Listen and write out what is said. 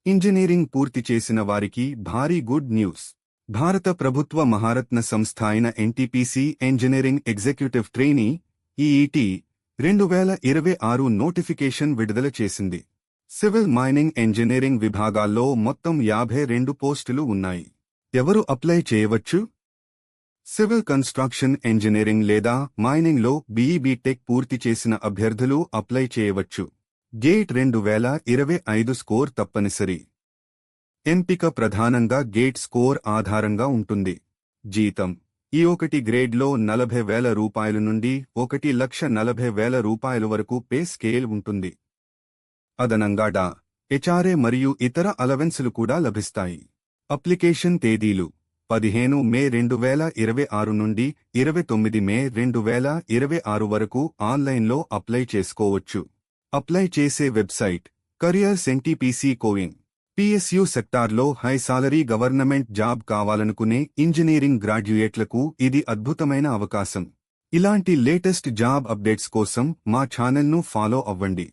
Engineering పూర్తి చేసిన వారికి భారీ గుడ్ న్యూస్. భారత ప్రభుత్వ మహారత్న సంస్థ అయిన NTPC engineering executive trainee EET 2026 notification విడుదల చేసింది. సివిల్ మైనింగ్ ఇంజనీరింగ్ విభాగాల్లో మొత్తం 52 పోస్టులు ఉన్నాయి. ఎవరు అప్లై చేయవచ్చు? సివిల్ కన్స్ట్రక్షన్ ఇంజనీరింగ్ లేదా మైనింగ్లో బీఈ/బీటెక్ పూర్తి చేసిన అభ్యర్థులు అప్లై చేయవచ్చు. గేట్ 2025 స్కోర్ తప్పనిసరి. ఎంపిక ప్రధానంగా గేట్ స్కోర్ ఆధారంగా ఉంటుంది. జీతం ఈ1 గ్రేడ్లో 40,000 రూపాయలు నుండి 1,40,000 రూపాయల వరకు పే స్కేల్ ఉంటుంది. అదనంగా హెచ్ఆర్ఏ మరియు ఇతర అలవెన్సులు కూడా లభిస్తాయి. అప్లికేషన్ తేదీలు 15 మే 2026 నుండి 29 మే 2026 వరకు ఆన్లైన్లో అప్లై చేసుకోవచ్చు. అప్లై చేసే వెబ్సైట్ కరియర్స్ ఎన్టీపీసీ కోయిన్. పిఎస్యు సెక్టార్లో హై సాలరీ గవర్నమెంట్ జాబ్ కావాలనుకునే ఇంజనీరింగ్ గ్రాడ్యుయేట్లకు ఇది అద్భుతమైన అవకాశం. ఇలాంటి లేటెస్ట్ జాబ్ అప్డేట్స్ కోసం మా ఛానల్ను ఫాలో అవ్వండి.